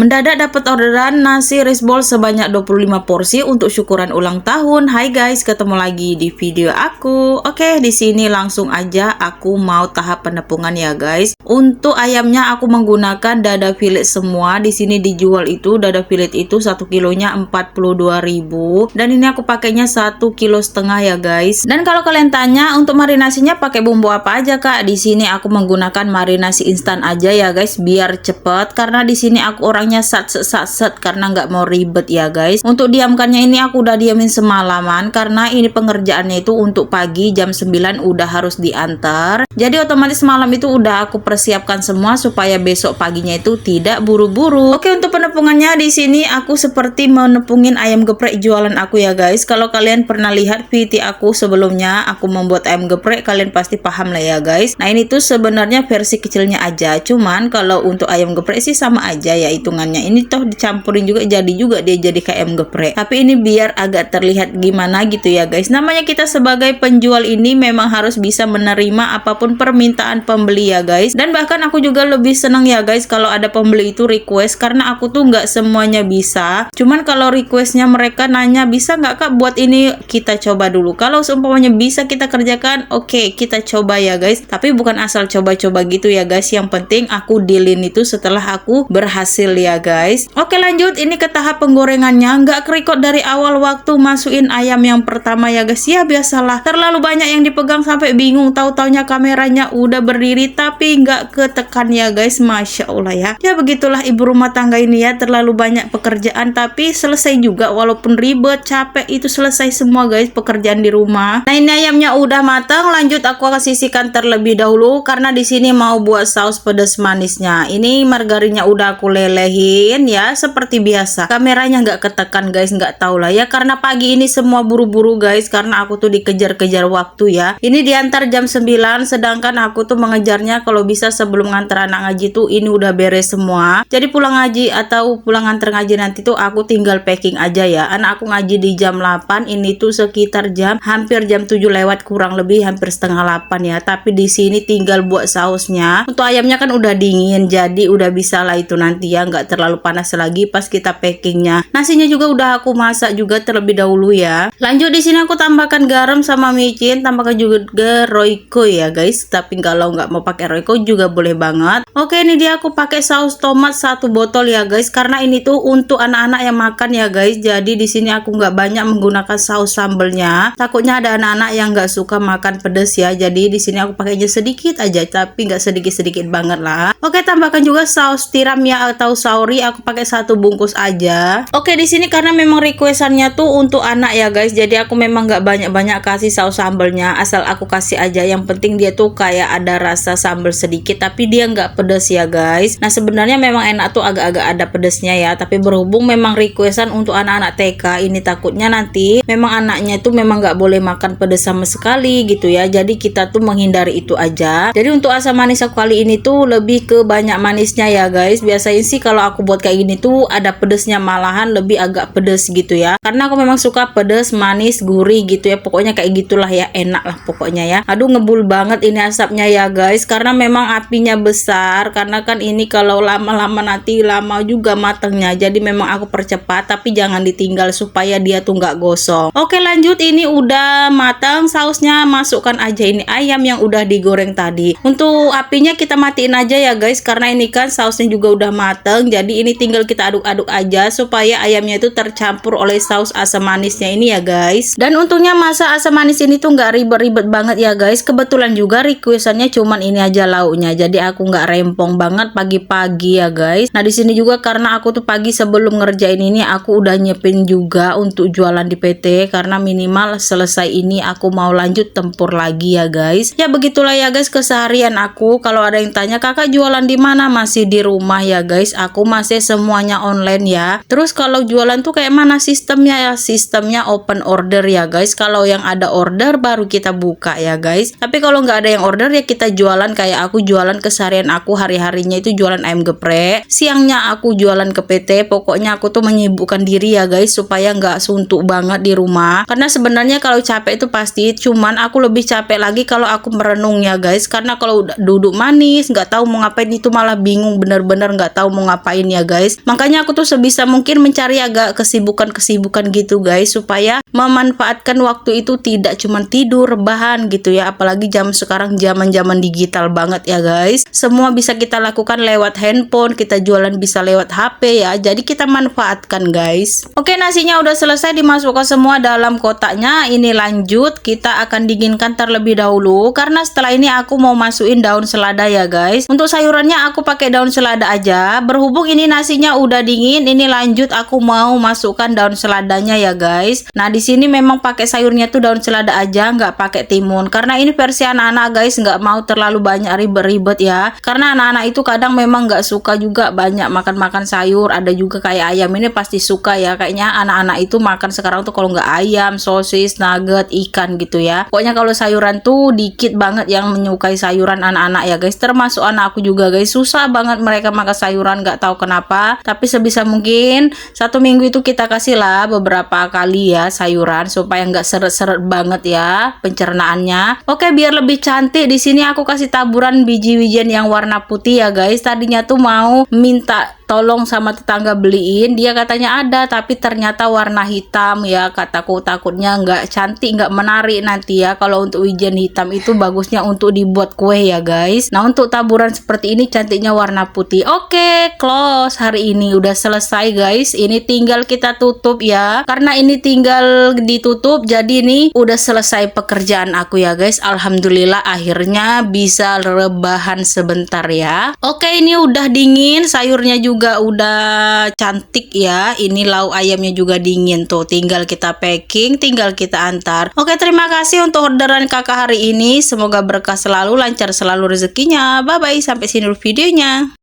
Mendadak dapat orderan nasi rice bowl sebanyak 25 porsi untuk syukuran ulang tahun. Hai guys, ketemu lagi di video aku. Oke, di sini langsung aja aku mau tahap penepungan ya guys. Untuk ayamnya aku menggunakan dada fillet semua. Di sini dijual itu dada fillet itu 1 kilonya 42.000 dan ini aku pakainya 1,5 kilo ya guys. Dan kalau kalian tanya untuk marinasinya pakai bumbu apa aja Kak? Di sini aku menggunakan marinasi instan aja ya guys biar cepet, karena di sini aku orangnya sat karena nggak mau ribet ya guys. Untuk diamkannya ini aku udah diamin semalaman karena ini pengerjaannya itu untuk pagi jam 9 udah harus diantar. Jadi otomatis malam itu udah aku persiapkan semua supaya besok paginya itu tidak buru-buru. Oke, untuk penepungannya di sini aku seperti menepungin ayam geprek jualan aku ya guys. Kalau kalian pernah lihat VT aku sebelumnya aku membuat ayam geprek, kalian pasti paham lah ya guys. Nah ini tuh sebenarnya versi kecilnya aja, cuman kalau untuk ayam geprek sih sama aja ya hitungannya. Ini toh dicampurin juga dia jadi kayak ayam geprek, tapi ini biar agak terlihat gimana gitu ya guys. Namanya kita sebagai penjual ini memang harus bisa menerima apapun permintaan pembeli ya guys. Dan bahkan aku juga lebih senang ya guys kalau ada pembeli itu request, karena aku tuh nggak semuanya bisa. Cuman kalau requestnya mereka nanya bisa nggak Kak buat ini, kita coba dulu. Kalau seumpamanya bisa kita kerjakan, oke, kita coba ya guys. Tapi bukan asal coba-coba gitu ya guys. Yang penting aku dealin itu setelah aku berhasil ya guys. Oke, lanjut ini ke tahap penggorengannya. Nggak kerikot dari awal waktu masukin ayam yang pertama ya guys. Ya biasalah, terlalu banyak yang dipegang sampai bingung. Tahu-taunya kameranya udah berdiri tapi nggak ketekan ya guys. Masya Allah ya. Ya begitulah ibu rumah tangga ini ya, terlalu banyak pekerjaan tapi selesai juga walaupun ribet, capek, itu selesai semua guys pekerjaan di rumah. Nah ini ayamnya udah matang, lanjut aku akan sisihkan terlebih dahulu karena di sini mau buat saus pedas manisnya. Ini margarinnya udah aku lelehin ya seperti biasa. Kameranya nggak ketekan guys, nggak tahu lah ya karena pagi ini semua buru-buru guys karena aku tuh dikejar-kejar waktu ya. Ini diantar jam 9 sedangkan aku tuh mengejarnya kalau bisa sebelum ngantar anak ngaji tuh ini udah beres semua. Jadi pulang ngaji atau pulang ngantar ngaji nanti tuh aku tinggal packing aja ya. Anak aku ngaji di jam 8, ini tuh sekitar hampir jam 7 lewat kurang lebih hampir setengah 8 ya. Tapi di sini tinggal buat sausnya. Untuk ayamnya kan udah dingin jadi udah bisa lah itu nanti ya, nggak terlalu panas lagi pas kita packingnya. Nasinya juga udah aku masak juga terlebih dahulu ya. Lanjut di sini aku tambahkan garam sama micin, tambahkan juga Royco ya guys. Tapi kalau nggak mau pakai Royco juga boleh banget. Oke, ini dia aku pakai saus tomat 1 botol ya guys karena ini tuh untuk anak-anak yang makan ya guys. Jadi di sini aku nggak banyak menggunakan saus sambelnya. Takutnya ada anak-anak yang nggak suka makan pedas ya. Jadi di sini aku pakainya sedikit aja, tapi nggak sedikit-sedikit banget lah. Oke, tambahkan juga saus tiram ya atau sauri, aku pakai 1 bungkus aja. Oke, di sini karena memang requestannya tuh untuk anak ya guys. Jadi aku memang nggak banyak-banyak kasih saus sambelnya, asal aku kasih aja. Yang penting dia tuh kayak ada rasa sambal sedikit, tapi dia nggak pedas ya guys. Nah sebenarnya memang enak tuh agak-agak ada pedasnya ya. Tapi berhubung memang requestan untuk anak-anak TK, ini takutnya nanti memang anaknya itu memang nggak boleh makan pedas sama sekali gitu ya. Jadi kita tuh menghindari itu aja. Jadi untuk asam manis aku kali ini tuh lebih ke banyak manisnya ya guys. Biasanya sih kalau aku buat kayak gini tuh ada pedesnya, malahan lebih agak pedes gitu ya. Karena aku memang suka pedes, manis, gurih gitu ya. Pokoknya kayak gitulah ya, enak lah pokoknya ya. Aduh ngebul banget ini asapnya ya guys. Karena memang apinya besar. Karena kan ini kalau lama-lama nanti lama juga matangnya. Jadi memang aku percepat tapi jangan ditinggal supaya dia tuh nggak gosong. Oke, lanjut ini udah matang sausnya, masukkan aja ini ayam yang udah digoreng tadi. Untuk apinya kita matiin aja ya guys karena ini kan sausnya juga udah mateng. Jadi ini tinggal kita aduk-aduk aja supaya ayamnya itu tercampur oleh saus asam manisnya ini ya guys. Dan untungnya masak asam manis ini tuh nggak ribet-ribet banget ya guys. Kebetulan juga requestannya cuman ini aja lauknya. Jadi aku nggak rempong banget pagi-pagi ya guys. Nah di sini juga karena aku tuh pagi sebelum ngerjain ini aku udah nyepin juga untuk jualan di PT karena minimal selesai ini aku mau lanjut tempur lagi ya guys. Ya begitulah ya guys keseharian aku. Kalau ada yang tanya kakak jualan di mana, masih di rumah ya guys. Aku masih semuanya online ya. Terus kalau jualan tuh kayak mana sistemnya ya? Sistemnya open order ya guys. Kalau yang ada order baru kita buka ya guys. Tapi kalau nggak ada yang order ya kita jualan. Kayak aku jualan keseharian aku hari-harinya itu jualan ayam geprek. Siangnya aku jualan ke PT. Pokoknya aku tuh menyibukkan diri ya guys supaya nggak suntuk banget di rumah. Karena sebenarnya kalau capek itu pasti, cuman aku lebih capek lagi kalau aku merenung ya guys. Karena kalau udah duduk manis nggak tahu mau ngapain itu malah bingung, bener-bener nggak tahu mau ngapain ngapain ya guys. Makanya aku tuh sebisa mungkin mencari agak kesibukan-kesibukan gitu guys, supaya memanfaatkan waktu itu tidak cuma tidur, rebahan gitu ya. Apalagi jam sekarang zaman digital banget ya guys. Semua bisa kita lakukan lewat handphone, kita jualan bisa lewat HP ya. Jadi kita manfaatkan guys. Oke, nasinya udah selesai dimasukkan semua dalam kotaknya. Ini lanjut kita akan dinginkan terlebih dahulu, karena setelah ini aku mau masukin daun selada ya guys. Untuk sayurannya aku pakai daun selada aja. Berhubung ini nasinya udah dingin, ini lanjut aku mau masukkan daun seladanya ya guys. Nah, di sini memang pakai sayurnya tuh daun selada aja, nggak pakai timun. Karena ini versi anak-anak guys, nggak mau terlalu banyak ribet-ribet ya. Karena anak-anak itu kadang memang nggak suka juga banyak makan-makan sayur. Ada juga kayak ayam, ini pasti suka ya. Kayaknya anak-anak itu makan sekarang tuh kalau nggak ayam, sosis, nugget, ikan gitu ya. Pokoknya kalau sayuran tuh dikit banget yang menyukai sayuran anak-anak ya guys. Termasuk anak aku juga guys, susah banget mereka makan sayuran, nggak tahu kenapa. Tapi sebisa mungkin 1 minggu itu kita kasih lah beberapa kali ya sayuran, supaya nggak seret-seret banget ya pencernaannya. Oke, biar lebih cantik di sini aku kasih taburan biji-bijian yang warna putih ya guys. Tadinya tuh mau minta tolong sama tetangga beliin, dia katanya ada tapi ternyata warna hitam ya. Kataku takutnya nggak cantik, nggak menarik nanti ya. Kalau untuk wijen hitam itu bagusnya untuk dibuat kue ya guys. Nah, untuk taburan seperti ini cantiknya warna putih. Oke, close. Hari ini udah selesai guys. Ini tinggal kita tutup ya. Karena ini tinggal ditutup, jadi ini udah selesai pekerjaan aku ya guys. Alhamdulillah akhirnya bisa rebahan sebentar ya. Oke, ini udah dingin, sayurnya juga udah cantik ya. Ini lauk ayamnya juga dingin tuh, tinggal kita packing, tinggal kita antar. Oke, terima kasih untuk orderan kakak hari ini. Semoga berkah selalu, lancar selalu rezekinya. Bye bye, sampai sini dulu videonya.